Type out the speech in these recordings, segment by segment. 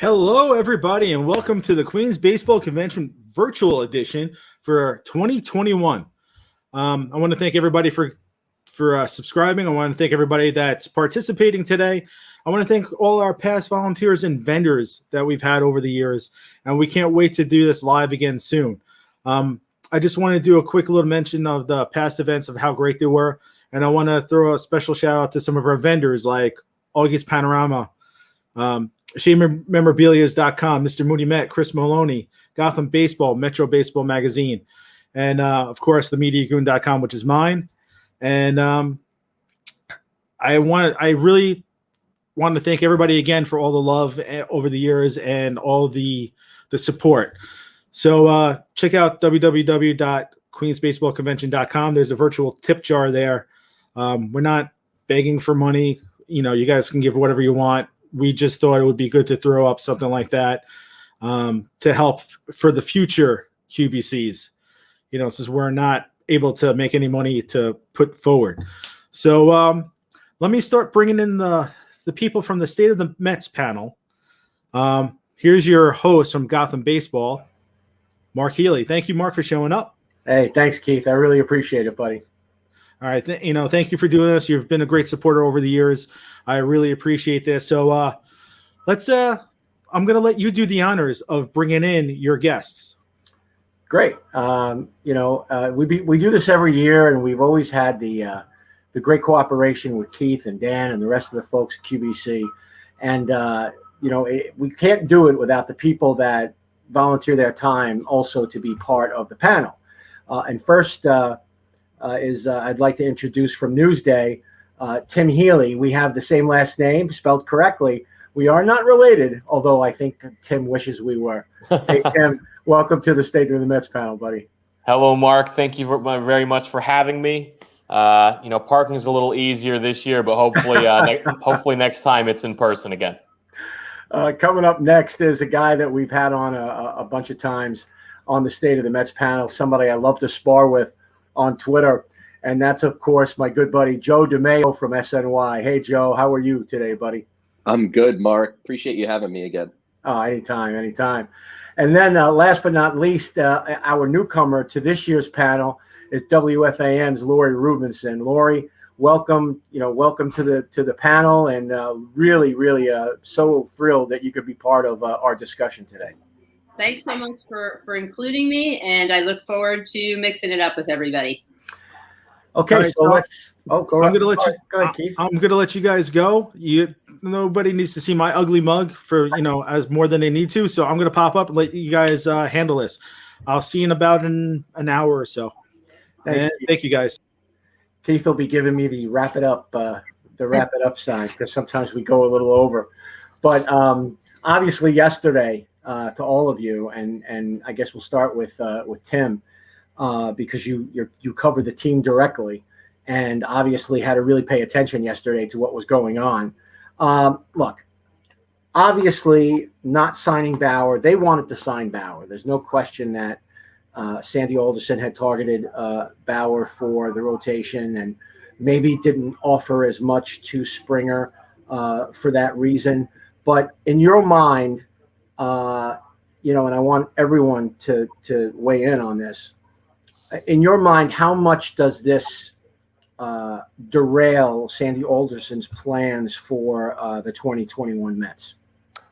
Hello, everybody, and welcome to the Queens Baseball Convention virtual edition for 2021. I want to thank everybody for subscribing. I want to thank everybody that's participating today. I want to thank all our past volunteers and vendors that we've had over the years, and we can't wait to do this live again soon. I just want to do a quick little mention of the past events of how great they were, and I want to throw a special shout out to some of our vendors like August Panorama, ShaneMemorabilias.com, Mr. Moody Met, Chris Maloney, Gotham Baseball, Metro Baseball Magazine, and of course, TheMediaGoon.com, which is mine. And I really want to thank everybody again for all the love over the years and all the support. So check out www.queensbaseballconvention.com. There's a virtual tip jar there. We're not begging for money. You guys can give whatever you want. We just thought it would be good to throw up something like that to help for the future QBCs, since we're not able to make any money to put forward. So let me start bringing in the people from the State of the Mets panel. Here's your host from Gotham Baseball, Mark Healey. Thank you, Mark, for showing up. Hey, thanks, Keith. I really appreciate it, buddy. All right. Thank you for doing this. You've been a great supporter over the years. I really appreciate this. So I'm going to let you do the honors of bringing in your guests. Great. We do this every year, and we've always had the great cooperation with Keith and Dan and the rest of the folks at QBC. And, we can't do it without the people that volunteer their time also to be part of the panel. And first, I'd like to introduce from Newsday, Tim Healey. We have the same last name, spelled correctly. We are not related, although I think Tim wishes we were. Hey, Tim, welcome to the State of the Mets panel, buddy. Hello, Mark. Thank you very much for having me. Parking is a little easier this year, but hopefully, hopefully next time it's in person again. Coming up next is a guy that we've had on a bunch of times on the State of the Mets panel, somebody I love to spar with on Twitter, and that's, of course, my good buddy Joe DeMayo from SNY. Hey, Joe, how are you today, buddy? I'm good, Mark. Appreciate you having me again. Oh, anytime. And then last but not least, our newcomer to this year's panel is WFAN's Lori Rubinson. Lori, welcome to the panel, and really so thrilled that you could be part of our discussion today. Thanks so much for including me, and I look forward to mixing it up with everybody. Okay, right, so let's. Oh, go ahead. Go ahead, Keith. I'm going to let you guys go. Nobody needs to see my ugly mug for as more than they need to. So I'm going to pop up and let you guys handle this. I'll see you in about an hour or so. Thank you, guys. Keith will be giving me the wrap it up sign, because sometimes we go a little over. But obviously yesterday, to all of you, and I guess we'll start with Tim, because you covered the team directly, and obviously had to really pay attention yesterday to what was going on. Look, obviously not signing Bauer. They wanted to sign Bauer. There's no question that Sandy Alderson had targeted Bauer for the rotation, and maybe didn't offer as much to Springer for that reason. But in your mind, and I want everyone to weigh in on this. In your mind, how much does this derail Sandy Alderson's plans for the 2021 Mets?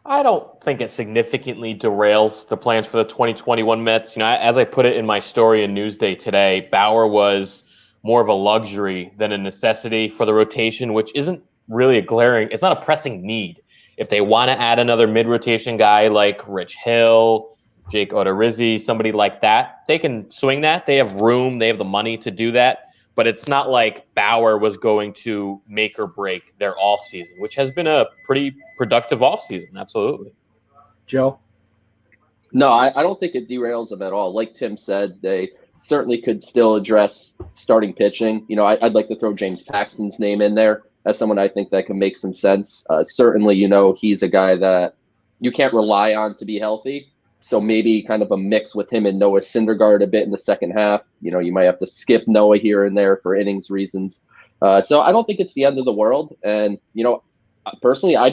I don't think it significantly derails the plans for the 2021 Mets. As I put it in my story in Newsday today, Bauer was more of a luxury than a necessity for the rotation, which isn't really it's not a pressing need. If they want to add another mid-rotation guy like Rich Hill, Jake Odorizzi, somebody like that, they can swing that. They have room. They have the money to do that. But it's not like Bauer was going to make or break their offseason, which has been a pretty productive offseason. Absolutely. Joe? No, I don't think it derails them at all. Like Tim said, they certainly could still address starting pitching. I'd like to throw James Paxton's name in there as someone I think that can make some sense. Certainly, he's a guy that you can't rely on to be healthy. So maybe kind of a mix with him and Noah Syndergaard a bit in the second half. You might have to skip Noah here and there for innings reasons. So I don't think it's the end of the world. And, personally, I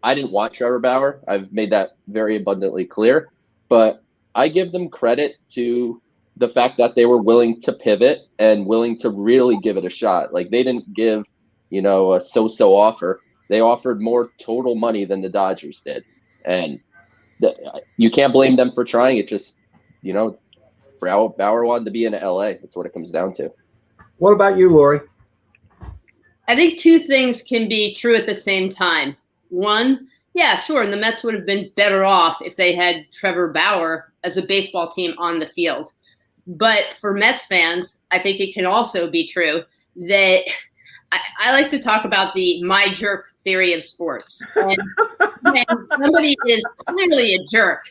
I didn't watch Trevor Bauer. I've made that very abundantly clear. But I give them credit to the fact that they were willing to pivot and willing to really give it a shot. Like, they didn't give, a so-so offer. They offered more total money than the Dodgers did. And you can't blame them for trying. It just, Bauer wanted to be in LA. That's what it comes down to. What about you, Lori? I think two things can be true at the same time. One, yeah, sure, and the Mets would have been better off if they had Trevor Bauer as a baseball team on the field. But for Mets fans, I think it can also be true that I like to talk about the my jerk theory of sports. And when somebody is clearly a jerk,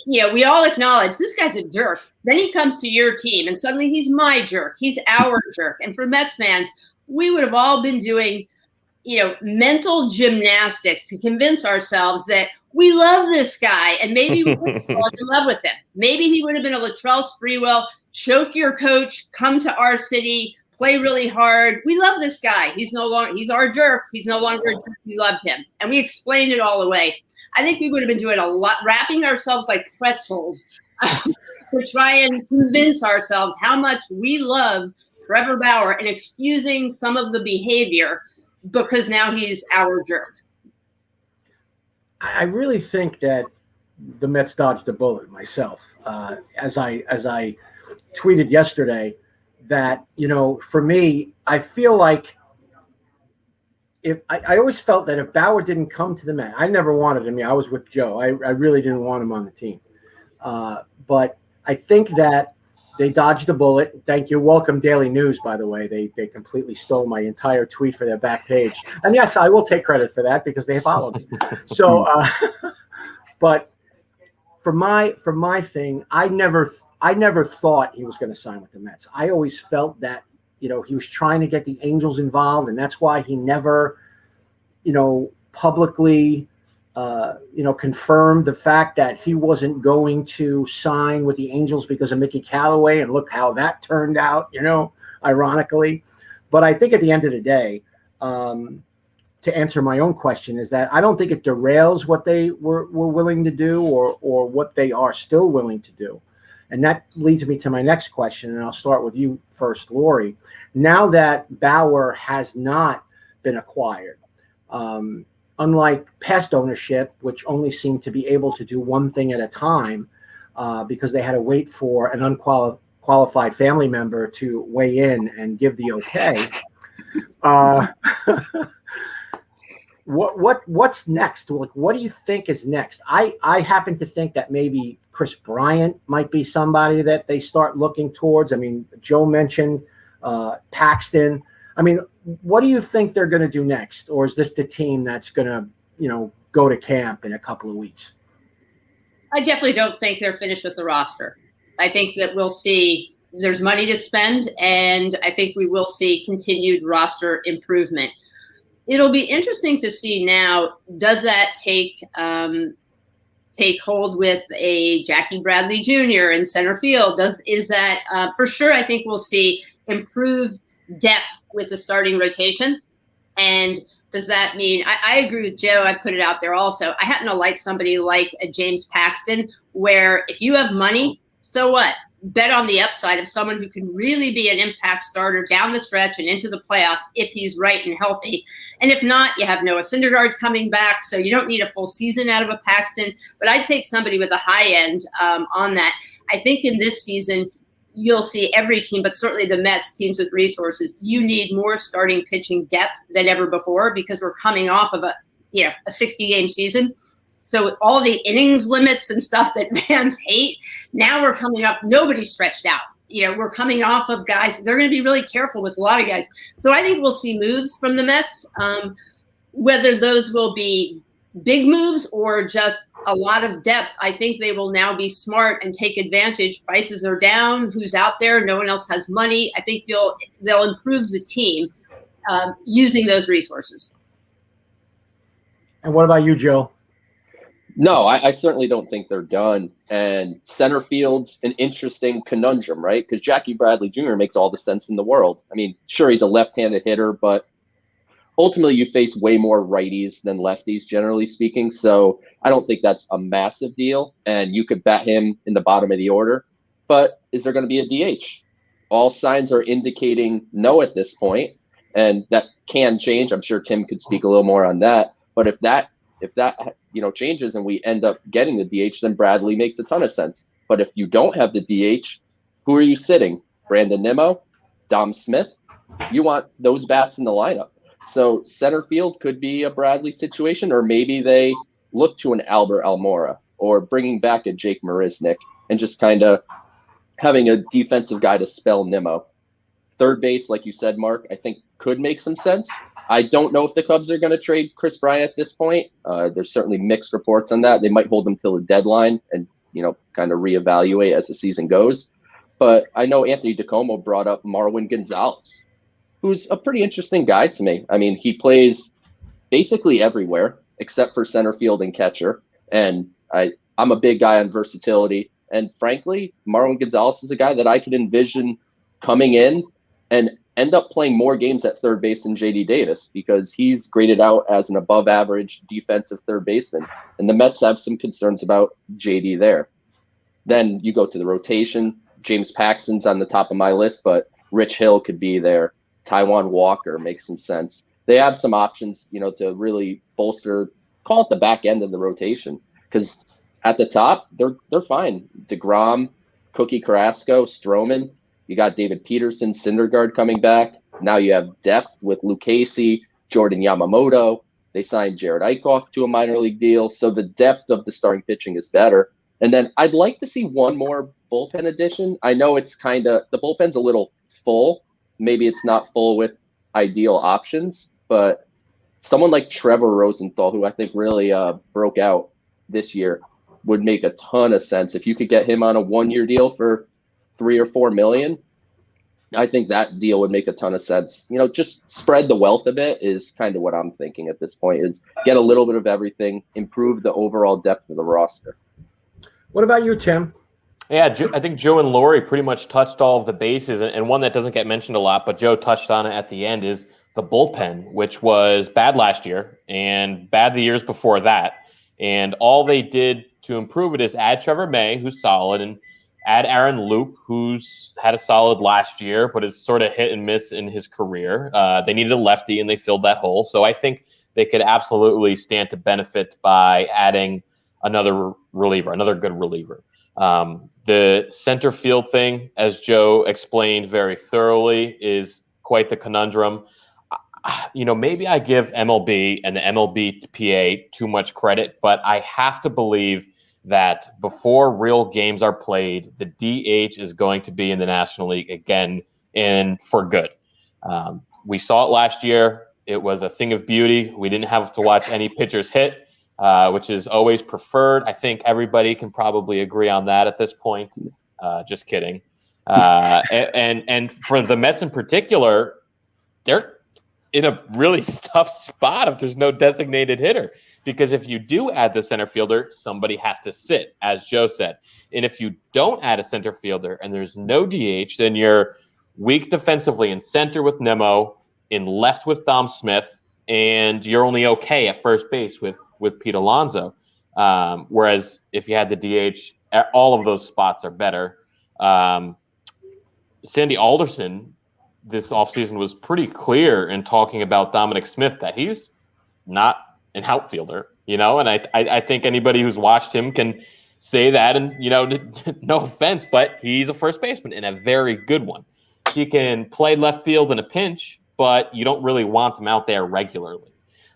we all acknowledge this guy's a jerk. Then he comes to your team and suddenly he's my jerk. He's our jerk. And for Mets fans, we would have all been doing, mental gymnastics to convince ourselves that we love this guy and maybe we would have fallen in love with him. Maybe he would have been a Latrell Sprewell, choke your coach, come to our city, play really hard. We love this guy. He's our jerk. He's no longer a jerk. We love him. And we explained it all away. I think we would have been doing a lot, wrapping ourselves like pretzels to try and convince ourselves how much we love Trevor Bauer and excusing some of the behavior because now he's our jerk. I really think that the Mets dodged a bullet myself. As I tweeted yesterday, that, for me, I feel like I always felt that if Bauer didn't come to the Mets, I never wanted him. I was with Joe. I really didn't want him on the team. But I think that they dodged a bullet. Thank you. Welcome Daily News, by the way. They completely stole my entire tweet for their back page. And yes, I will take credit for that because they followed me. So, but for my thing, I never thought he was going to sign with the Mets. I always felt that, he was trying to get the Angels involved, and that's why he never, publicly, confirmed the fact that he wasn't going to sign with the Angels because of Mickey Callaway, and look how that turned out, ironically. But I think at the end of the day, to answer my own question, is that I don't think it derails what they were willing to do or what they are still willing to do. And that leads me to my next question, and I'll start with you first, Lori. Now that Bauer has not been acquired, unlike past ownership, which only seemed to be able to do one thing at a time because they had to wait for an unqualified family member to weigh in and give the okay. What's next? Like, what do you think is next? I happen to think that maybe Chris Bryant might be somebody that they start looking towards. I mean, Joe mentioned Paxton. I mean, what do you think they're going to do next? Or is this the team that's going to, go to camp in a couple of weeks? I definitely don't think they're finished with the roster. I think that we'll see there's money to spend, and I think we will see continued roster improvement. It'll be interesting to see now, does that take hold with a Jackie Bradley Jr. in center field? Is that for sure? I think we'll see improved depth with the starting rotation. And does that mean I agree with Joe? I put it out there also. I happen to like somebody like a James Paxton, where if you have money, so what? Bet on the upside of someone who can really be an impact starter down the stretch and into the playoffs if he's right and healthy. And if not, you have Noah Syndergaard coming back, so you don't need a full season out of a Paxton. But I'd take somebody with a high end on that. I think in this season, you'll see every team, but certainly the Mets, teams with resources, you need more starting pitching depth than ever before because we're coming off of a 60-game season. So all the innings limits and stuff that fans hate, now we're coming up, nobody's stretched out. We're coming off of guys. They're going to be really careful with a lot of guys. So I think we'll see moves from the Mets, whether those will be big moves or just a lot of depth. I think they will now be smart and take advantage. Prices are down. Who's out there? No one else has money. I think they'll improve the team using those resources. And what about you, Joe? No, I certainly don't think they're done. And center field's an interesting conundrum, right? Because Jackie Bradley Jr. makes all the sense in the world. I mean, sure, he's a left-handed hitter, but ultimately you face way more righties than lefties, generally speaking. So I don't think that's a massive deal. And you could bat him in the bottom of the order. But is there going to be a DH? All signs are indicating no at this point, and that can change. I'm sure Tim could speak a little more on that. But if that changes and we end up getting the DH, then Bradley makes a ton of sense. But if you don't have the DH, who are you sitting? Brandon Nimmo, Dom Smith? You want those bats in the lineup. So center field could be a Bradley situation, or maybe they look to an Albert Almora or bringing back a Jake Marisnick and just kind of having a defensive guy to spell Nimmo. Third base, like you said, Mark, I think could make some sense. I don't know if the Cubs are going to trade Chris Bryant at this point. There's certainly mixed reports on that. They might hold him till the deadline and, kind of reevaluate as the season goes. But I know Anthony DeComo brought up Marwin Gonzalez, who's a pretty interesting guy to me. I mean, he plays basically everywhere except for center field and catcher. And I'm a big guy on versatility. And frankly, Marwin Gonzalez is a guy that I could envision coming in and end up playing more games at third base than JD Davis, because he's graded out as an above average defensive third baseman. And the Mets have some concerns about JD there. Then you go to the rotation. James Paxton's on the top of my list, but Rich Hill could be there. Taijuan Walker makes some sense. They have some options, to really bolster, call it the back end of the rotation, because at the top, they're fine. DeGrom, Cookie Carrasco, Stroman. You got David Peterson, Syndergaard coming back. Now you have depth with Lucchesi, Jordan Yamamoto. They signed Jared Eichhoff to a minor league deal. So the depth of the starting pitching is better. And then I'd like to see one more bullpen addition. I know it's the bullpen's a little full. Maybe it's not full with ideal options, but someone like Trevor Rosenthal, who I think really broke out this year, would make a ton of sense. If you could get him on a 1-year deal for $3 or $4 million, I think that deal would make a ton of sense. Just spread the wealth a bit is kind of what I'm thinking at this point, is get a little bit of everything, improve the overall depth of the roster. What about you, Tim? Yeah, I think Joe and Lori pretty much touched all of the bases, and one that doesn't get mentioned a lot, but Joe touched on it at the end, is the bullpen, which was bad last year and bad the years before that. And all they did to improve it is add Trevor May, who's solid, and add Aaron Loop, who's had a solid last year, but is sort of hit and miss in his career. They needed a lefty, and they filled that hole. So I think they could absolutely stand to benefit by adding another reliever, another good reliever. The center field thing, as Joe explained very thoroughly, is quite the conundrum. Maybe I give MLB and the MLBPA too much credit, but I have to believe that before real games are played, the DH is going to be in the National League again, and for good. We saw it last year. It was a thing of beauty. We didn't have to watch any pitchers hit, which is always preferred. I think everybody can probably agree on that at this point. Just kidding. And for the Mets in particular, they're in a really tough spot if there's no designated hitter. Because if you do add the center fielder, somebody has to sit, as Joe said. And if you don't add a center fielder and there's no DH, then you're weak defensively in center with Nimmo, in left with Dom Smith, and you're only okay at first base with Pete Alonso. Whereas if you had the DH, all of those spots are better. Sandy Alderson this offseason was pretty clear in talking about Dominic Smith that he's not an outfielder, and I think anybody who's watched him can say that, and no offense, but he's a first baseman and a very good one. He can play left field in a pinch, but you don't really want him out there regularly.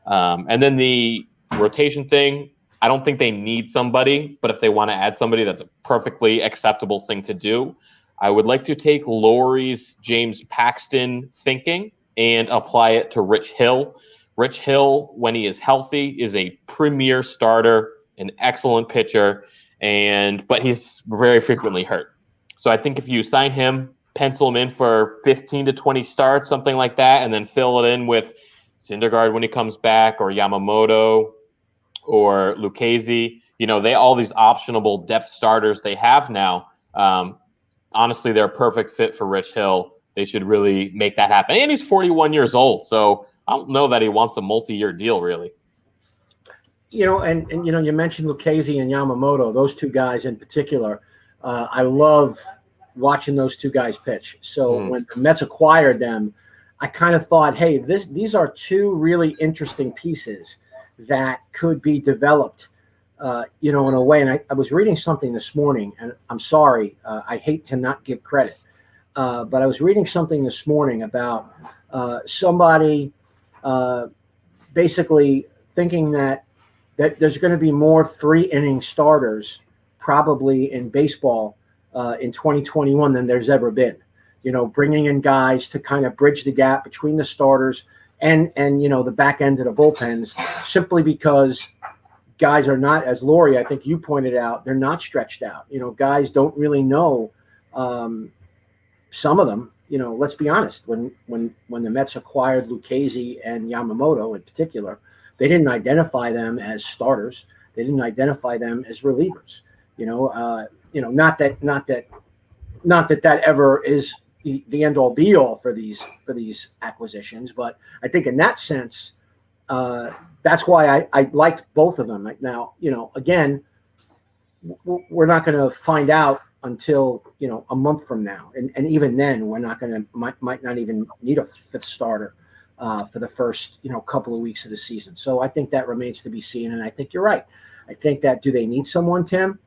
And then the rotation thing, I don't think they need somebody, but if they want to add somebody, that's a perfectly acceptable thing to do. I would like to take Lori's James Paxton thinking and apply it to Rich Hill. Rich Hill, when he is healthy, is a premier starter, an excellent pitcher, but he's very frequently hurt. So I think if you sign him, pencil him in for 15 to 20 starts, something like that, and then fill it in with Syndergaard when he comes back, or Yamamoto, or Lucchesi, they all these optionable depth starters they have now. Honestly, they're a perfect fit for Rich Hill. They should really make that happen. And he's 41 years old, so I don't know that he wants a multi-year deal, really. And you mentioned Lucchese and Yamamoto, those two guys in particular. I love watching those two guys pitch. So when the Mets acquired them, I kind of thought, hey, these are two really interesting pieces that could be developed, in a way. And I was reading something this morning, and I'm sorry, I hate to not give credit, but I was reading something this morning about somebody basically thinking that there's going to be more 3-inning starters probably in baseball in 2021 than there's ever been. Bringing in guys to kind of bridge the gap between the starters and the back end of the bullpens, simply because guys are not, as Lori, I think you pointed out, they're not stretched out. Guys don't really know. Some of them, let's be honest, when the Mets acquired Lucchese and Yamamoto in particular, they didn't identify them as starters. They didn't identify them as relievers. Not that ever is the end all be all for these acquisitions, but I think in that sense, that's why I liked both of them. Now, again, we're not going to find out until a month from now, and even then, we're not going to might not even need a fifth starter for the first couple of weeks of the season. So I think that remains to be seen, and I think you're right. I think that, do they need someone, Tim,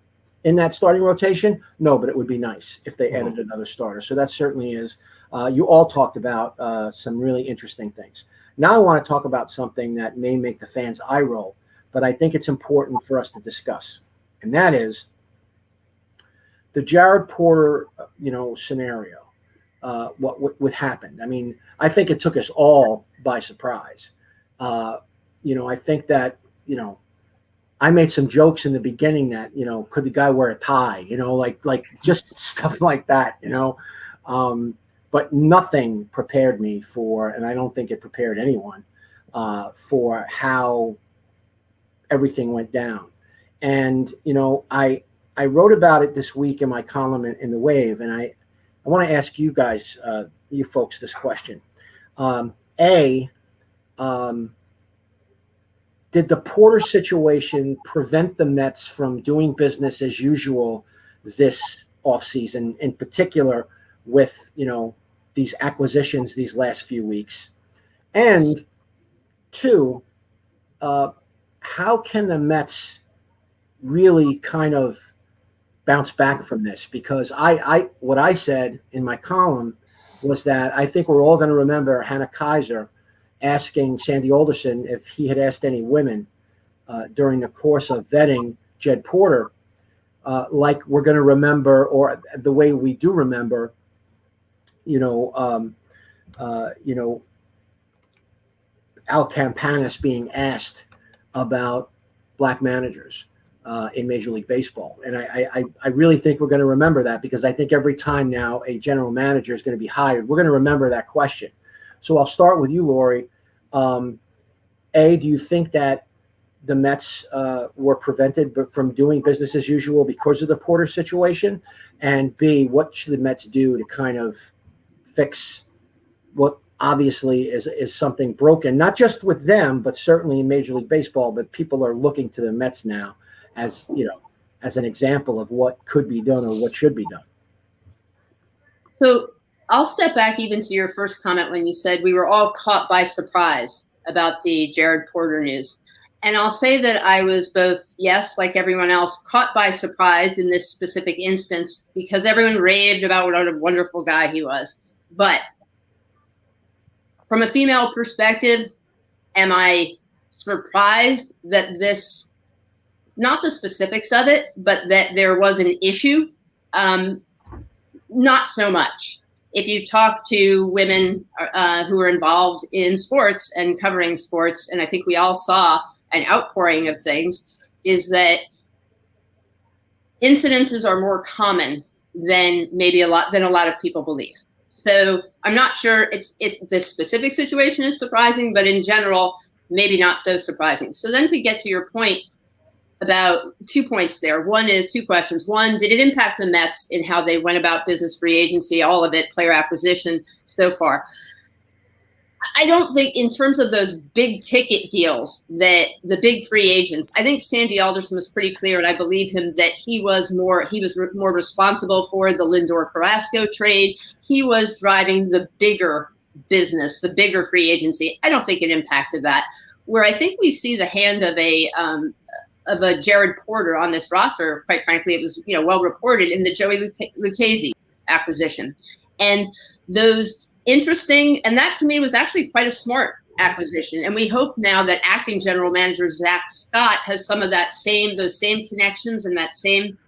in that starting rotation? No, but it would be nice if they added another starter. So that certainly is. You all talked about some really interesting things. Now I want to talk about something that may make the fans eye roll, but I think it's important for us to discuss, and that is the Jared Porter, scenario. What would happen? I mean, I think it took us all by surprise. I think that I made some jokes in the beginning that could the guy wear a tie? Like just stuff like that. But nothing prepared me for, and I don't think it prepared anyone for how everything went down. And I wrote about it this week in my column in the Wave, and I want to ask you guys, you folks, this question. Did the Porter situation prevent the Mets from doing business as usual this offseason, in particular with, these acquisitions these last few weeks? And two, how can the Mets really kind of bounce back from this? Because what I said in my column was that I think we're all going to remember Hannah Kaiser asking Sandy Alderson if he had asked any women during the course of vetting Jed Porter, like we're going to remember, or the way we do remember, Al Campanis being asked about black managers in Major League Baseball. And I really think we're going to remember that, because I think every time now a general manager is going to be hired, we're going to remember that question. So I'll start with you, Lori. Do you think that the Mets were prevented from doing business as usual because of the Porter situation? And B, what should the Mets do to kind of fix what obviously is something broken, not just with them, but certainly in Major League Baseball? But people are looking to the Mets now as as an example of what could be done or what should be done. So I'll step back even to your first comment when you said we were all caught by surprise about the Jared Porter news. And I'll say that I was both, yes, like everyone else, caught by surprise in this specific instance, because everyone raved about what a wonderful guy he was. But from a female perspective, am I surprised that this, not the specifics of it, but that there was an issue? Not so much. If you talk to women who are involved in sports and covering sports, and I think we all saw an outpouring of things, is that incidences are more common than a lot of people believe. So I'm not sure this specific situation is surprising, but in general, maybe not so surprising. So then to get to your point about 2 points there. One is two questions. One, did it impact the Mets in how they went about business free agency, all of it, player acquisition so far? I don't think in terms of those big ticket deals that the big free agents, I think Sandy Alderson was pretty clear, and I believe him that he was more responsible for the Lindor Carrasco trade. He was driving the bigger business, the bigger free agency. I don't think it impacted that. Where I think we see the hand of a Jared Porter on this roster, quite frankly, it was well reported in the Joey Lucchesi acquisition, and those interesting, and that to me was actually quite a smart acquisition. And we hope now that acting general manager Zach Scott has some of those same connections and that same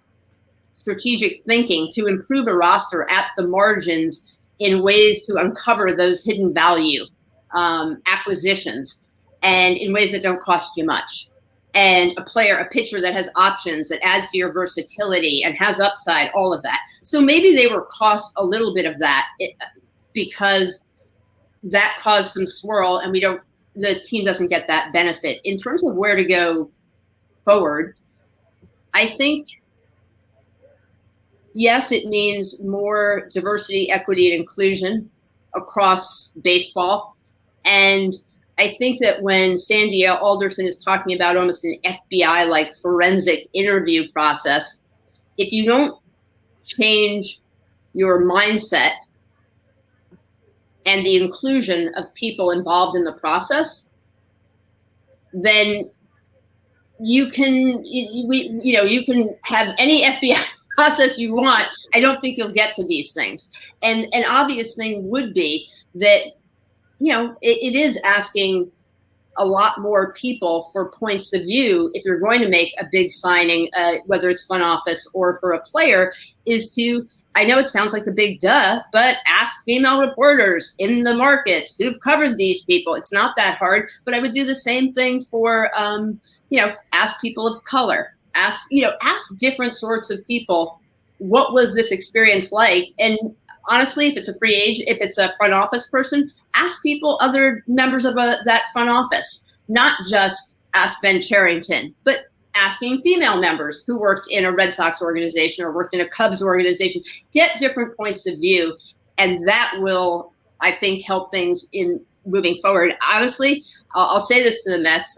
strategic thinking to improve a roster at the margins in ways to uncover those hidden value acquisitions and in ways that don't cost you much. And a pitcher that has options, that adds to your versatility and has upside, all of that. So maybe they were cost a little bit of that because that caused some swirl, and the team doesn't get that benefit. In terms of where to go forward, I think, yes, it means more diversity, equity, and inclusion across baseball. And I think that when Sandy Alderson is talking about almost an FBI-like forensic interview process, if you don't change your mindset and the inclusion of people involved in the process, then you can have any FBI process you want. I don't think you'll get to these things. And an obvious thing would be that it is asking a lot more people for points of view if you're going to make a big signing, whether it's front office or for a player, is to, I know it sounds like a big duh, but ask female reporters in the markets who've covered these people. It's not that hard, but I would do the same thing for, ask people of color, ask different sorts of people, what was this experience like? And honestly, if it's a free agent, if it's a front office person, ask people, other members of that front office, not just ask Ben Cherington, but asking female members who worked in a Red Sox organization or worked in a Cubs organization, get different points of view. And that will, I think, help things in moving forward. Honestly, I'll say this to the Mets.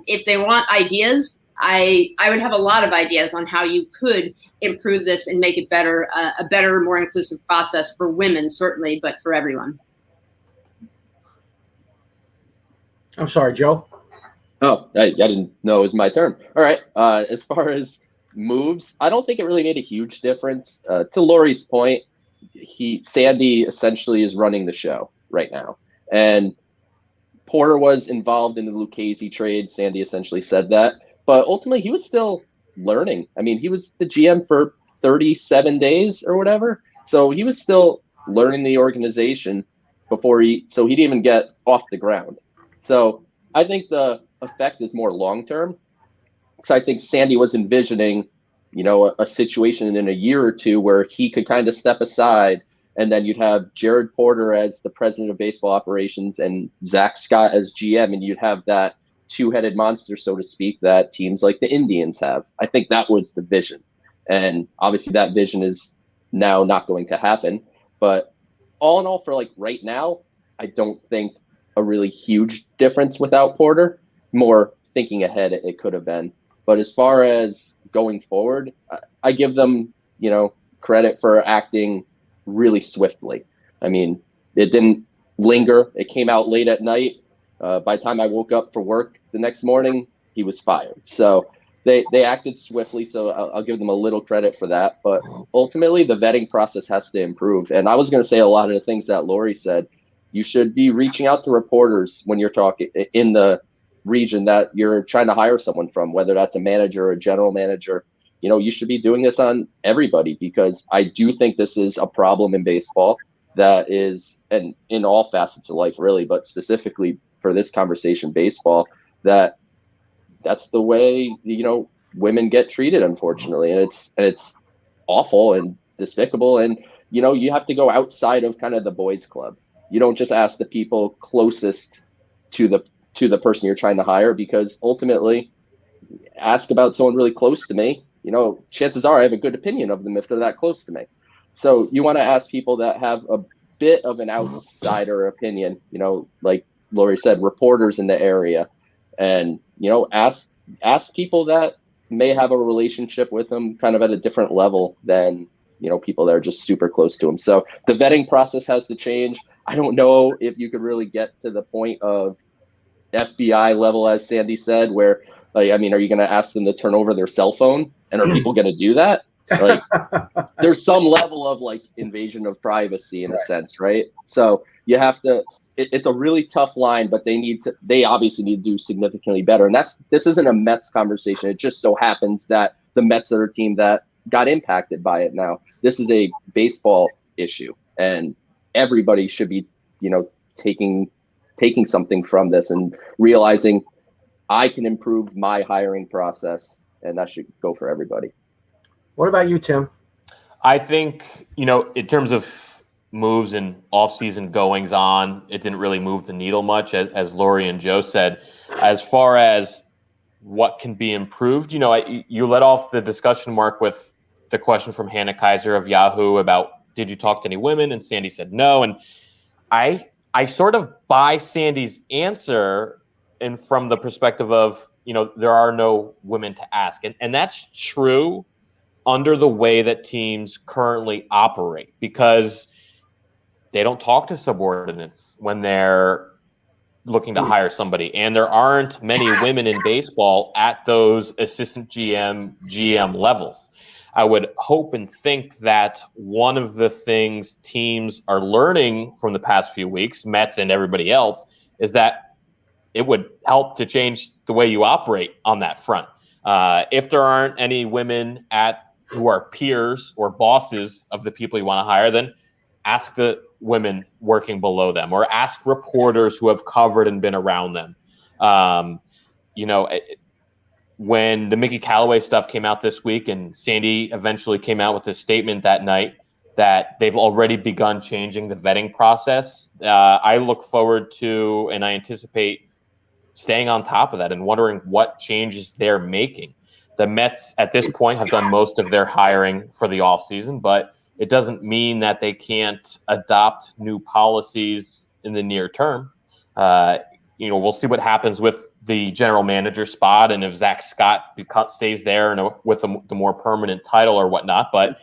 If they want ideas, I would have a lot of ideas on how you could improve this and make it better, a better, more inclusive process for women, certainly, but for everyone. I'm sorry, Joe. Oh, I didn't know it was my turn. All right. As far as moves, I don't think it really made a huge difference. To Lori's point, Sandy essentially is running the show right now. And Porter was involved in the Lucchesi trade. Sandy essentially said that. But ultimately, he was still learning. I mean, he was the GM for 37 days or whatever. So he was still learning the organization so he didn't even get off the ground. So I think the effect is more long-term. So I think Sandy was envisioning, a situation in a year or two where he could kind of step aside, and then you'd have Jared Porter as the president of baseball operations and Zach Scott as GM, and you'd have that two-headed monster, so to speak, that teams like the Indians have. I think that was the vision. And obviously that vision is now not going to happen. But all in all, for right now, I don't think a really huge difference without Porter. More thinking ahead, it could have been. But as far as going forward, I give them, credit for acting really swiftly. I mean, it didn't linger. It came out late at night. By the time I woke up for work the next morning, he was fired. So they acted swiftly. So I'll give them a little credit for that. But ultimately, the vetting process has to improve. And I was going to say a lot of the things that Lori said. You should be reaching out to reporters when you're talking in the region that you're trying to hire someone from, whether that's a manager or a general manager. You should be doing this on everybody, because I do think this is a problem in baseball that is, and in all facets of life, really, but specifically for this conversation, baseball, that's the way, women get treated, unfortunately. And it's awful and despicable. And, you have to go outside of kind of the boys club. You don't just ask the people closest to the person you're trying to hire, because ultimately, ask about someone really close to me, chances are I have a good opinion of them if they're that close to me. So you want to ask people that have a bit of an outsider opinion, like Lori said, reporters in the area, and, ask people that may have a relationship with him kind of at a different level than, people that are just super close to him. So the vetting process has to change. I don't know if you could really get to the point of FBI level, as Sandy said, where, are you going to ask them to turn over their cell phone? And are people going to do that? There's some level of invasion of privacy in a sense, right? So you have to, it's a really tough line, but they obviously need to do significantly better. And this isn't a Mets conversation. It just so happens that the Mets are a team that got impacted by it now. This is a baseball issue, and everybody should be, taking something from this and realizing I can improve my hiring process, and that should go for everybody. What about you, Tim? I think, in terms of moves and off-season goings on, it didn't really move the needle much, as Lori and Joe said. As far as what can be improved, you let off the discussion, Mark, with the question from Hannah Kaiser of Yahoo about, did you talk to any women? And Sandy said no. And I sort of buy Sandy's answer, and from the perspective of, there are no women to ask. And that's true under the way that teams currently operate, because they don't talk to subordinates when they're looking to hire somebody. And there aren't many women in baseball at those assistant GM levels. I would hope and think that one of the things teams are learning from the past few weeks, Mets and everybody else, is that it would help to change the way you operate on that front. If there aren't any women who are peers or bosses of the people you want to hire, then ask the women working below them, or ask reporters who have covered and been around them. When the Mickey Callaway stuff came out this week, and Sandy eventually came out with a statement that night that they've already begun changing the vetting process, I look forward to, and I anticipate staying on top of that and wondering what changes they're making. The Mets at this point have done most of their hiring for the offseason, but it doesn't mean that they can't adopt new policies in the near term. We'll see what happens with the general manager spot, and if Zach Scott stays there with the more permanent title or whatnot. But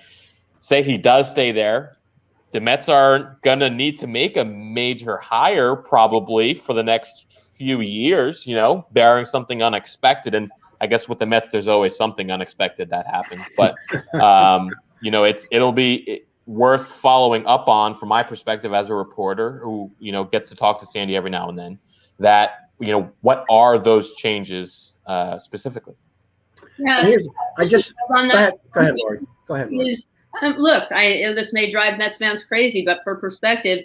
say he does stay there, the Mets aren't going to need to make a major hire probably for the next few years, barring something unexpected. And I guess with the Mets, there's always something unexpected that happens. But, it'll be worth following up on from my perspective as a reporter who, gets to talk to Sandy every now and then, that, what are those changes specifically? Yeah, I just go ahead, Lori. Go ahead, Lori. Look, this may drive Mets fans crazy, but for perspective,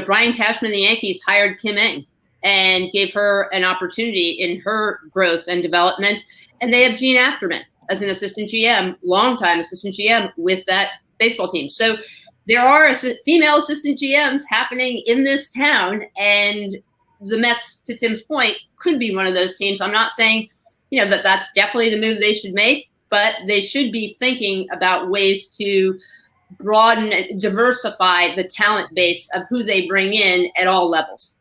Brian Cashman and the Yankees hired Kim Ng and gave her an opportunity in her growth and development. And they have Gene Afterman as an assistant GM, longtime assistant GM with that baseball team. So there are female assistant GMs happening in this town, and the Mets, to Tim's point, could be one of those teams. I'm not saying, that's definitely the move they should make, but they should be thinking about ways to broaden and diversify the talent base of who they bring in at all levels.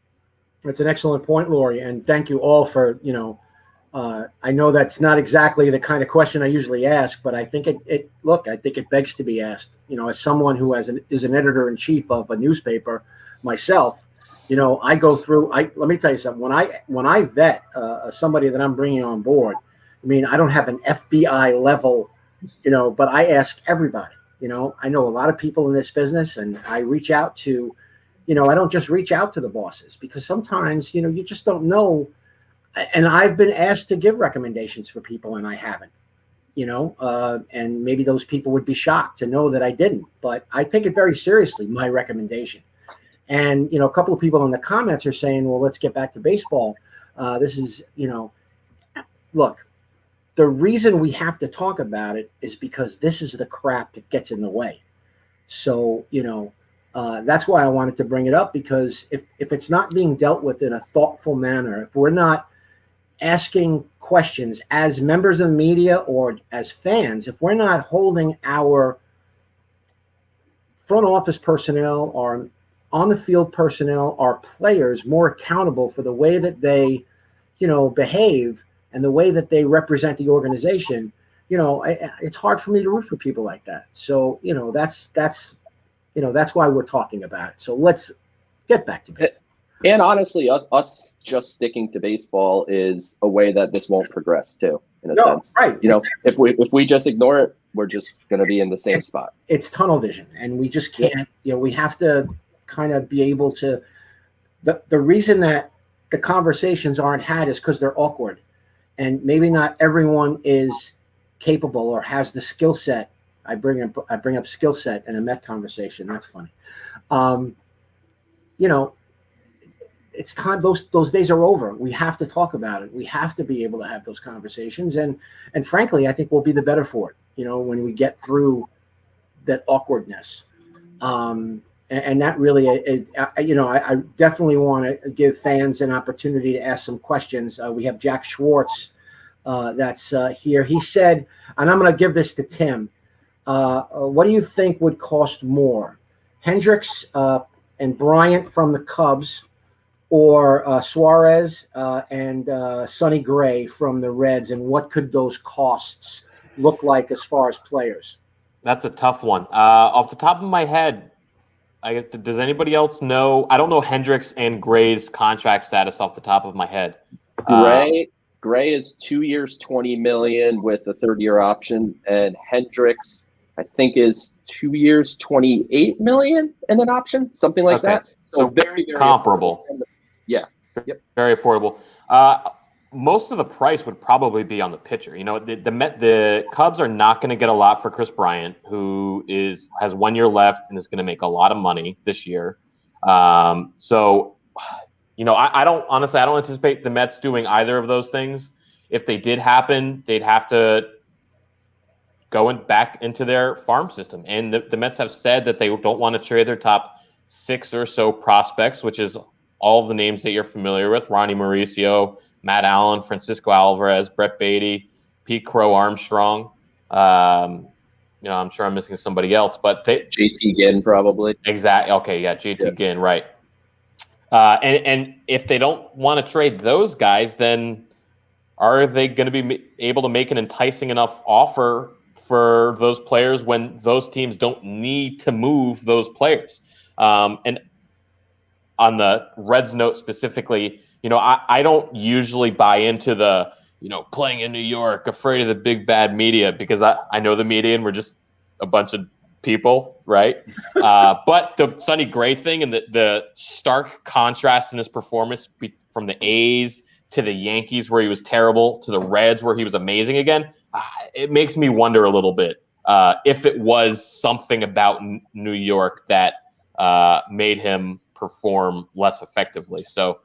That's an excellent point, Lori, and thank you all for, I know that's not exactly the kind of question I usually ask, but I think I think it begs to be asked. As someone who is an editor-in-chief of a newspaper myself, I go through. Let me tell you something. When I vet somebody that I'm bringing on board, I don't have an FBI level, but I ask everybody. I know a lot of people in this business, and I reach out to. I don't just reach out to the bosses, because sometimes, you just don't know. And I've been asked to give recommendations for people, and I haven't, and maybe those people would be shocked to know that I didn't, but I take it very seriously, my recommendation. And, a couple of people in the comments are saying, well, let's get back to baseball. This is, look, the reason we have to talk about it is because this is the crap that gets in the way. So, that's why I wanted to bring it up, because if it's not being dealt with in a thoughtful manner, if we're not asking questions as members of the media or as fans, if we're not holding our front office personnel, our on the field personnel, our players more accountable for the way that they, behave and the way that they represent the organization, it's hard for me to root for people like that. So, that's why we're talking about it. So let's get back to it. And honestly, us just sticking to baseball is a way that this won't progress too, in a sense. Right. If we just ignore it, we're just going to be in the same spot. It's tunnel vision, and we just can't. We have to kind of be able to. The reason that the conversations aren't had is because they're awkward, and maybe not everyone is capable or has the skill set. I bring up skill set in a Met conversation. That's funny. It's time. Those days are over. We have to talk about it. We have to be able to have those conversations, and frankly, I think we'll be the better for it. When we get through that awkwardness, and that really, I definitely want to give fans an opportunity to ask some questions. We have Jack Schwartz that's here. He said, and I'm going to give this to Tim. What do you think would cost more, Hendricks and Bryant from the Cubs, or Suarez and Sonny Gray from the Reds, and what could those costs look like as far as players? That's a tough one. Off the top of my head, I guess, does anybody else know? I don't know Hendricks and Gray's contract status off the top of my head. Gray is 2 years, $20 million with a third-year option, and Hendricks, I think, is 2 years, $28 million and an option, something like that. So very, very comparable. Yeah. Yep. Very affordable. Most of the price would probably be on the pitcher. The Cubs are not going to get a lot for Chris Bryant, who has 1 year left and is going to make a lot of money this year. I don't anticipate the Mets doing either of those things. If they did happen, they'd have to go back into their farm system. And the Mets have said that they don't want to trade their top 6 or so prospects, which is all of the names that you're familiar with: Ronnie Mauricio, Matt Allen, Francisco Alvarez, Brett Beatty, Pete Crow Armstrong. I'm sure I'm missing somebody else, but JT Ginn probably. Exactly. Okay, yeah, JT Ginn, right. And if they don't want to trade those guys, then are they going to be able to make an enticing enough offer for those players when those teams don't need to move those players? And on the Reds note specifically, I don't usually buy into the, playing in New York, afraid of the big bad media, because I know the media and we're just a bunch of people, right? But the Sonny Gray thing and the stark contrast in his performance from the A's to the Yankees, where he was terrible, to the Reds, where he was amazing again, it makes me wonder a little bit if it was something about New York that made him perform less effectively. So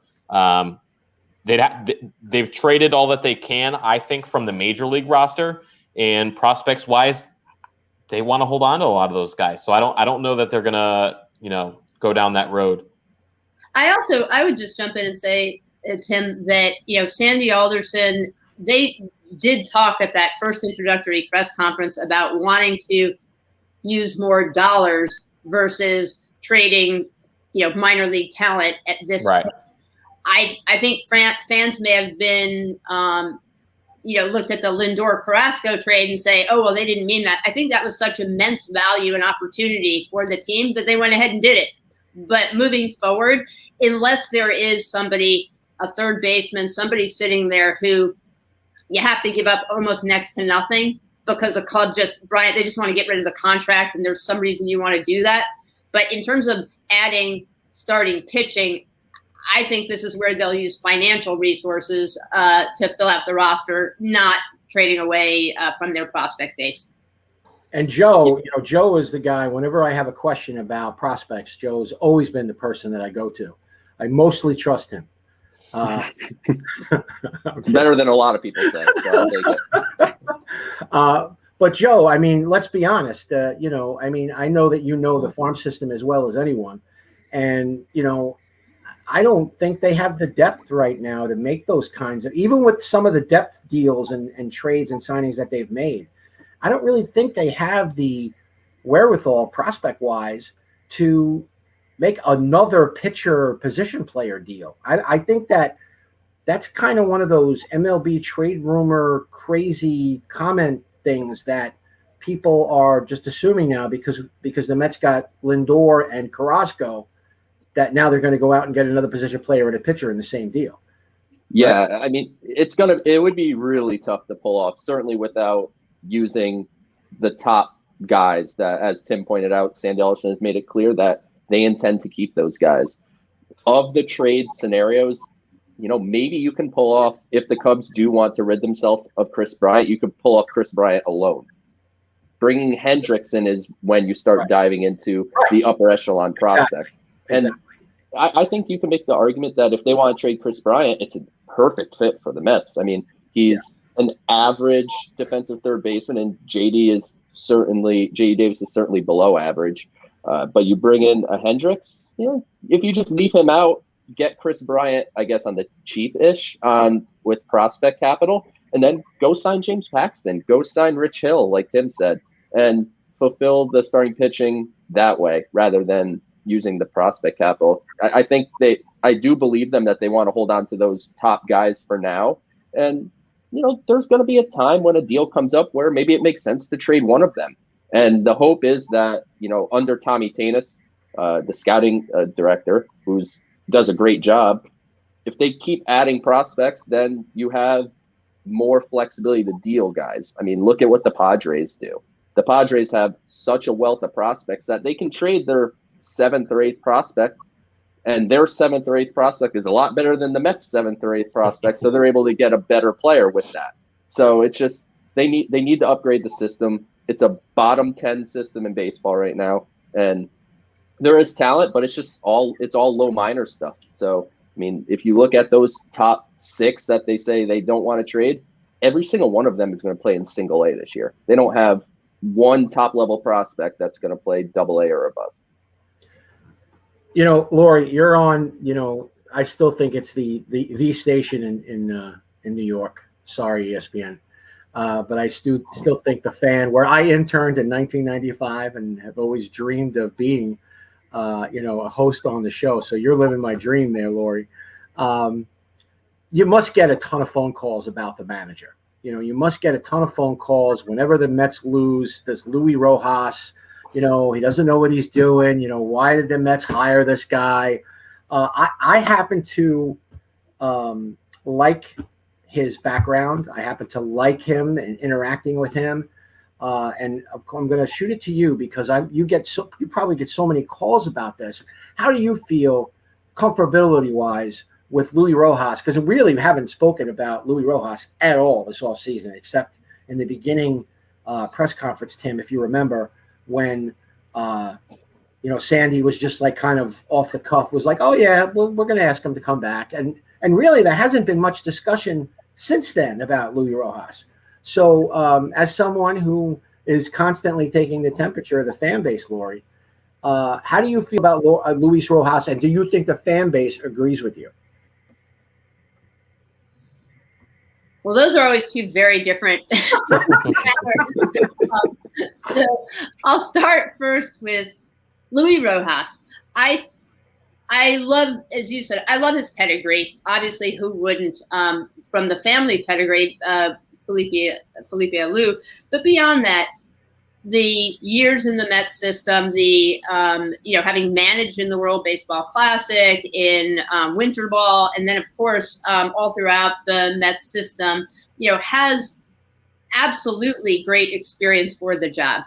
they've traded all that they can, I think, from the major league roster, and prospects wise, they want to hold on to a lot of those guys. So I don't know that they're gonna go down that road. I would just jump in and say, Tim, that Sandy Alderson, they did talk at that first introductory press conference about wanting to use more dollars versus trading minor league talent at this point. I think fans may have been, looked at the Lindor Carrasco trade and say, oh, well, they didn't mean that. I think that was such immense value and opportunity for the team that they went ahead and did it. But moving forward, unless there is somebody, a third baseman, somebody sitting there who you have to give up almost next to nothing because the club they just want to get rid of the contract and there's some reason you want to do that. But in terms of adding starting pitching, I think this is where they'll use financial resources to fill out the roster, not trading away from their prospect base. And Joe, Joe is the guy, whenever I have a question about prospects, Joe's always been the person that I go to. I mostly trust him. Better than a lot of people say. So I'll take it. But Joe, let's be honest. I know that the farm system as well as anyone. And, I don't think they have the depth right now to make those kinds of, even with some of the depth deals and trades and signings that they've made. I don't really think they have the wherewithal, prospect-wise, to make another pitcher position player deal. I think that's kind of one of those MLB trade rumor crazy comment things that people are just assuming now because the Mets got Lindor and Carrasco, that now they're going to go out and get another position player and a pitcher in the same deal. Yeah, right? I mean, it would be really tough to pull off, certainly without using the top guys that, as Tim pointed out, Sandy Alderson has made it clear that they intend to keep those guys. Of the trade scenarios, maybe you can pull off, if the Cubs do want to rid themselves of Chris Bryant, you could pull off Chris Bryant alone. Bringing Hendricks in is when you start diving into the upper echelon prospects. And I think you can make the argument that if they want to trade Chris Bryant, it's a perfect fit for the Mets. I mean, he's an average defensive third baseman, and JD Davis is certainly below average. But you bring in a Hendricks, if you just leave him out, get Chris Bryant, I guess, on the cheap-ish with prospect capital, and then go sign James Paxton, go sign Rich Hill, like Tim said, and fulfill the starting pitching that way rather than using the prospect capital. I think I do believe them that they want to hold on to those top guys for now. And, there's going to be a time when a deal comes up where maybe it makes sense to trade one of them. And the hope is that, under Tommy Tanis, the scouting director, who does a great job, if they keep adding prospects, then you have more flexibility to deal guys. I mean, look at what the Padres do. The Padres have such a wealth of prospects that they can trade their 7th or 8th prospect, and their 7th or 8th prospect is a lot better than the Mets' 7th or 8th prospect, so they're able to get a better player with that. So it's just they need to upgrade the system. It's a bottom 10 system in baseball right now, and there is talent, but it's all low minor stuff. So I mean, if you look at those top 6 that they say they don't want to trade, every single one of them is going to play in single A this year. They don't have one top level prospect that's going to play double A or above. Lori, you're on, I still think it's the station in New York. Sorry, ESPN. But I still think the Fan, where I interned in 1995 and have always dreamed of being, a host on the show. So you're living my dream there, Lori. You must get a ton of phone calls about the manager. You must get a ton of phone calls whenever the Mets lose. This Luis Rojas, he doesn't know what he's doing. Why did the Mets hire this guy? I happen to like his background. I happen to like him and interacting with him. And I'm going to shoot it to you because you probably get so many calls about this. How do you feel comfortability-wise with Luis Rojas? Because we really haven't spoken about Luis Rojas at all this offseason, except in the beginning press conference, Tim, if you remember, when Sandy was just like kind of off the cuff, was like, oh yeah, we're going to ask him to come back. And really there hasn't been much discussion since then about Luis Rojas. So as someone who is constantly taking the temperature of the fan base, Lori, how do you feel about Luis Rojas, and do you think the fan base agrees with you? Well, those are always two very different. So I'll start first with Luis Rojas. I love, as you said, I love his pedigree. Obviously, who wouldn't? From the family pedigree, Felipe Alou. But beyond that, the years in the Mets system, the having managed in the World Baseball Classic, in winter ball, and then of course all throughout the Mets system, has absolutely great experience for the job.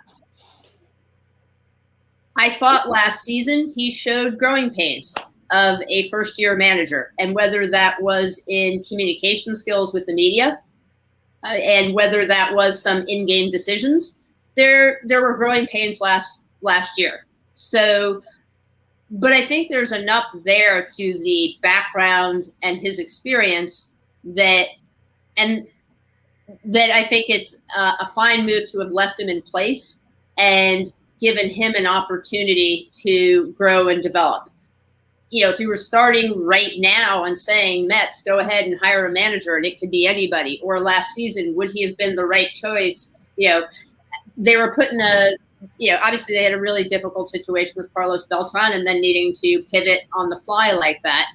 I thought last season he showed growing pains of a first-year manager, and whether that was in communication skills with the media, and whether that was some in-game decisions. There were growing pains last year. So, but I think there's enough there to the background and his experience that I think it's a fine move to have left him in place and given him an opportunity to grow and develop. If you were starting right now and saying, Mets, go ahead and hire a manager, and it could be anybody, or last season, would he have been the right choice? They were putting obviously they had a really difficult situation with Carlos Beltran and then needing to pivot on the fly like that.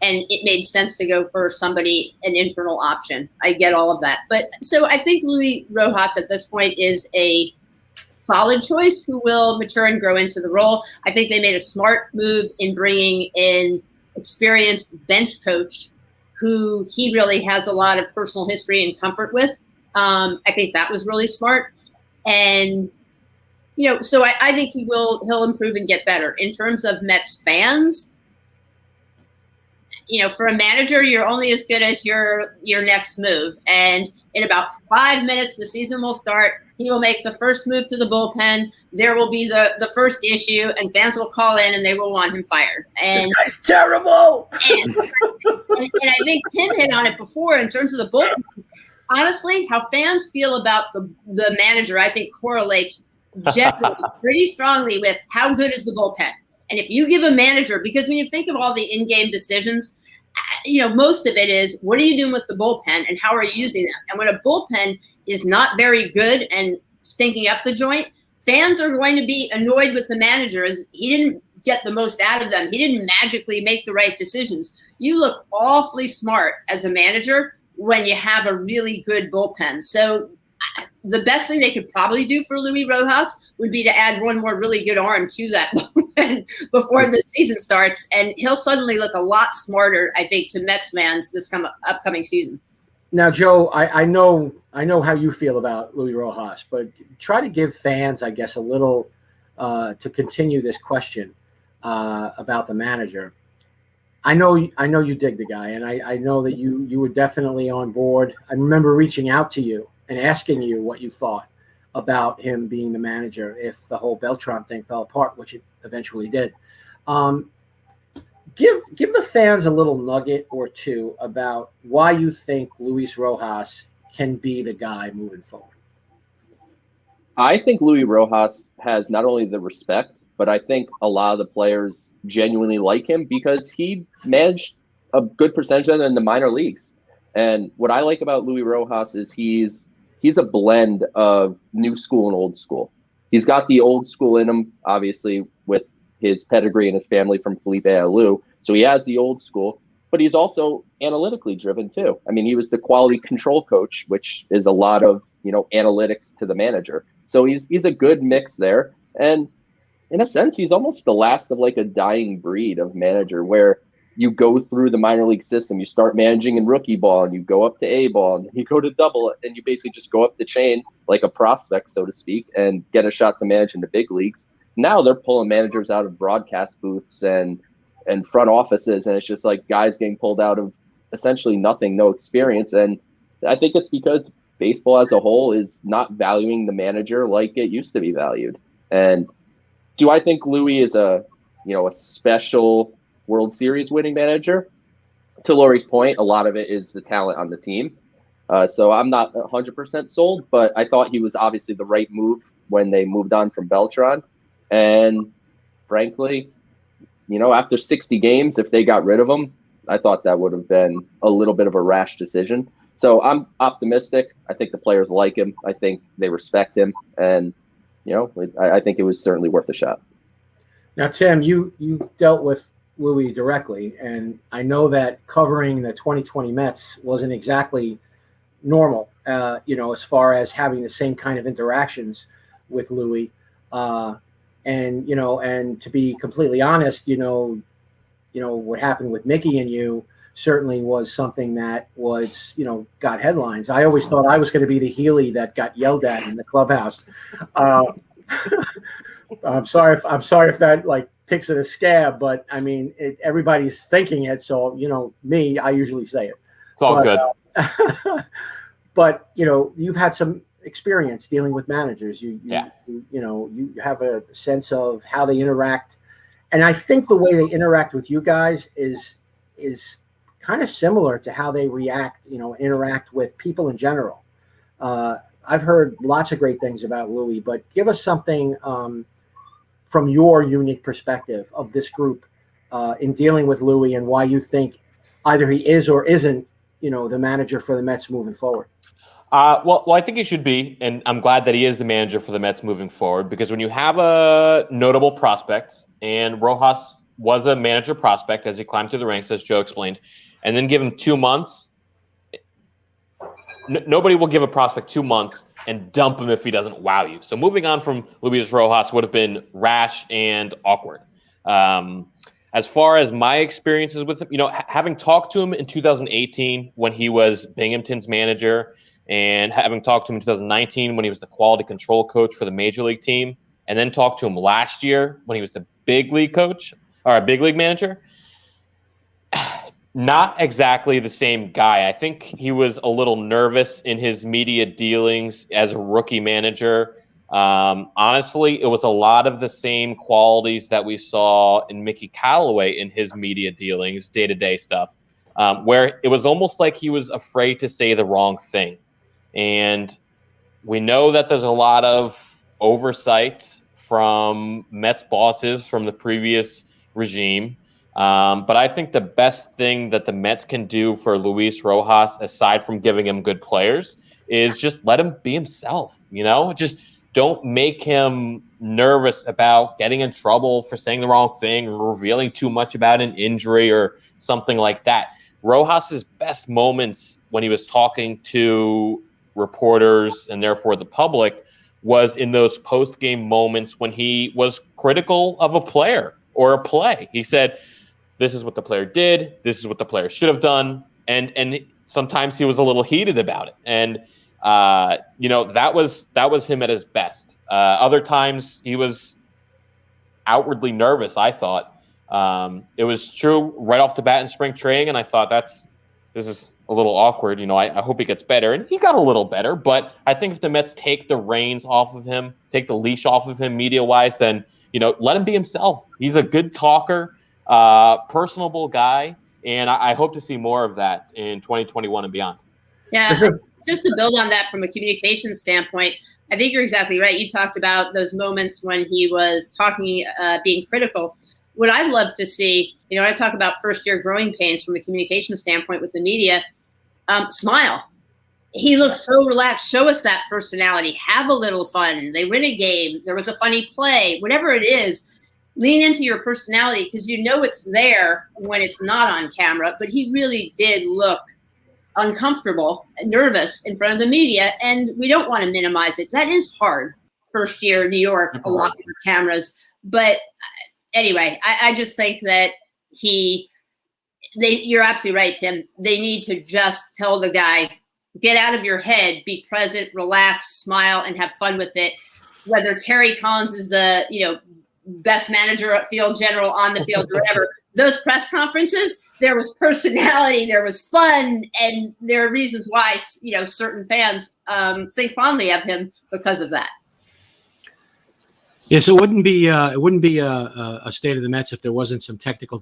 And it made sense to go for an internal option. I get all of that. But so I think Luis Rojas at this point is a solid choice who will mature and grow into the role. I think they made a smart move in bringing in experienced bench coach who he really has a lot of personal history and comfort with. I think that was really smart. And, so I think he'll improve and get better. In terms of Mets fans, for a manager, you're only as good as your next move. And in about 5 minutes, the season will start. He will make the first move to the bullpen. There will be the first issue, and fans will call in, and they will want him fired. And this guy's terrible. And I think Tim hit on it before in terms of the bullpen. Honestly, how fans feel about the manager, I think, correlates generally pretty strongly with how good is the bullpen. And if you give a manager, because when you think of all the in-game decisions, most of it is what are you doing with the bullpen and how are you using them? And when a bullpen is not very good and stinking up the joint, fans are going to be annoyed with the manager as he didn't get the most out of them. He didn't magically make the right decisions. You look awfully smart as a manager when you have a really good bullpen. So the best thing they could probably do for Luis Rojas would be to add one more really good arm to that bullpen before the season starts, and he'll suddenly look a lot smarter, I think, to Mets fans this upcoming season. Now, Joe, I know how you feel about Luis Rojas, but try to give fans, I guess, a little to continue this question about the manager. I know you dig the guy, and I know that you were definitely on board. I remember reaching out to you and asking you what you thought about him being the manager if the whole Beltran thing fell apart, which it eventually did. Give the fans a little nugget or two about why you think Luis Rojas can be the guy moving forward. I think Luis Rojas has not only the respect, but I think a lot of the players genuinely like him because he managed a good percentage of them in the minor leagues. And what I like about Luis Rojas is he's a blend of new school and old school. He's got the old school in him, obviously, with his pedigree and his family from Felipe Alou. So he has the old school, but he's also analytically driven too. I mean, he was the quality control coach, which is a lot of, analytics to the manager. So he's a good mix there. And in a sense, he's almost the last of like a dying breed of manager where you go through the minor league system, you start managing in rookie ball and you go up to A ball and you go to double and you basically just go up the chain like a prospect, so to speak, and get a shot to manage in the big leagues. Now they're pulling managers out of broadcast booths and front offices. And it's just like guys getting pulled out of essentially nothing, no experience. And I think it's because baseball as a whole is not valuing the manager like it used to be valued. And do I think Louis is a special World Series winning manager? To Lori's point, a lot of it is the talent on the team. So I'm not 100% sold, but I thought he was obviously the right move when they moved on from Beltran. And frankly, after 60 games, if they got rid of him, I thought that would have been a little bit of a rash decision. So I'm optimistic. I think the players like him. I think they respect him. And, I think it was certainly worth a shot. Now, Tim, you dealt with Louis directly, and I know that covering the 2020 Mets wasn't exactly normal, as far as having the same kind of interactions with Louis. And to be completely honest, what happened with Mickey and you certainly was something that was, got headlines. I always thought I was going to be the Healey that got yelled at in the clubhouse. I'm sorry if that picks at a scab, but I mean, everybody's thinking it. So, me, I usually say it. It's all good. But, you've had some experience dealing with managers. You have a sense of how they interact. And I think the way they interact with you guys is kind of similar to how they interact with people in general. I've heard lots of great things about Louis, but give us something from your unique perspective of this group in dealing with Louis and why you think either he is or isn't, the manager for the Mets moving forward. Well, I think he should be, and I'm glad that he is the manager for the Mets moving forward, because when you have a notable prospect, and Rojas was a manager prospect as he climbed through the ranks, as Joe explained, and then give him 2 months, nobody will give a prospect 2 months and dump him if he doesn't wow you. So moving on from Luis Rojas would have been rash and awkward. As far as my experiences with him, having talked to him in 2018 when he was Binghamton's manager, and having talked to him in 2019 when he was the quality control coach for the major league team, and then talked to him last year when he was the big league coach or a big league manager, not exactly the same guy. I think he was a little nervous in his media dealings as a rookie manager. Honestly, it was a lot of the same qualities that we saw in Mickey Callaway in his media dealings, day-to-day stuff, where it was almost like he was afraid to say the wrong thing. And we know that there's a lot of oversight from Mets bosses from the previous regime. But I think the best thing that the Mets can do for Luis Rojas, aside from giving him good players, is just let him be himself. Just don't make him nervous about getting in trouble for saying the wrong thing or revealing too much about an injury or something like that. Rojas's best moments when he was talking to reporters and therefore the public was in those post-game moments when he was critical of a player or a play. He said, this is what the player did, this is what the player should have done, and sometimes he was a little heated about it. And that was him at his best. Other times he was outwardly nervous, I thought. It was true right off the bat in spring training, and I thought this is a little awkward. I hope he gets better. And he got a little better, but I think if the Mets take the reins off of him, take the leash off of him media-wise, then, let him be himself. He's a good talker, personable guy, and I hope to see more of that in 2021 and beyond. Yeah, just to build on that from a communication standpoint, I think you're exactly right. You talked about those moments when he was talking, being critical. What I'd love to see, I talk about first-year growing pains from a communication standpoint with the media. Smile. He looks so relaxed. Show us that personality. Have a little fun. They win a game. There was a funny play. Whatever it is, lean into your personality because it's there when it's not on camera. But he really did look uncomfortable, nervous in front of the media, and we don't want to minimize it. That is hard. First year New York, a lot more cameras. But anyway, I just think that you're absolutely right, Tim. They need to just tell the guy, get out of your head, be present, relax, smile, and have fun with it. Whether Terry Collins is the, best manager at field general on the field or whatever, those press conferences, there was personality, there was fun, and there are reasons why, certain fans think fondly of him because of that. Yes, it wouldn't be a state of the Mets if there wasn't some technical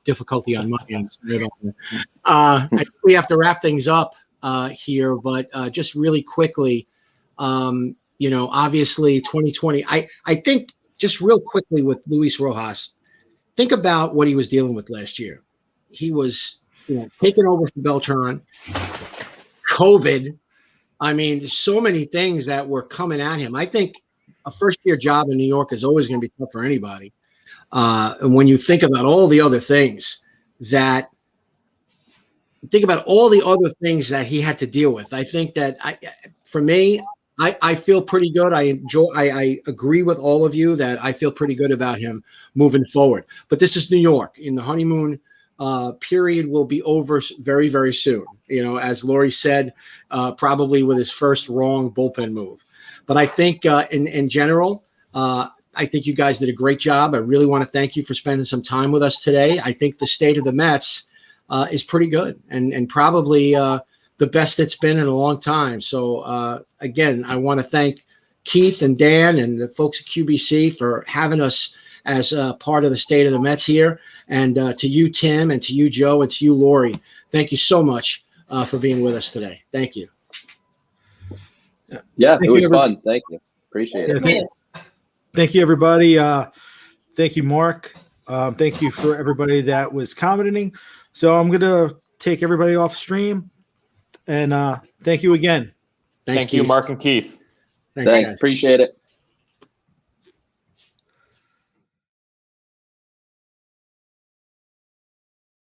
difficulty on my end. I think we have to wrap things up here, but just really quickly, obviously 2020. I think just real quickly with Luis Rojas, think about what he was dealing with last year. He was, taking over for Beltran, COVID. I mean, there's so many things that were coming at him. I think a first-year job in New York is always going to be tough for anybody. And when you think about all the other things that he had to deal with, I think that for me, I feel pretty good. I agree with all of you that I feel pretty good about him moving forward. But this is New York. In the honeymoon period will be over very, very soon. As Laurie said, probably with his first wrong bullpen move. But I think in general, I think you guys did a great job. I really want to thank you for spending some time with us today. I think the state of the Mets is pretty good and probably the best it's been in a long time. So, again, I want to thank Keith and Dan and the folks at QBC for having us as part of the state of the Mets here. And to you, Tim, and to you, Joe, and to you, Laurie, thank you so much for being with us today. Thank you. Yeah, it was fun. Thank you. Appreciate it. Thank you, everybody. Thank you, Mark. Thank you for everybody that was commenting. So I'm going to take everybody off stream. And thank you again. Thank you, Keith. Mark and Keith. Thanks. Guys. Appreciate it.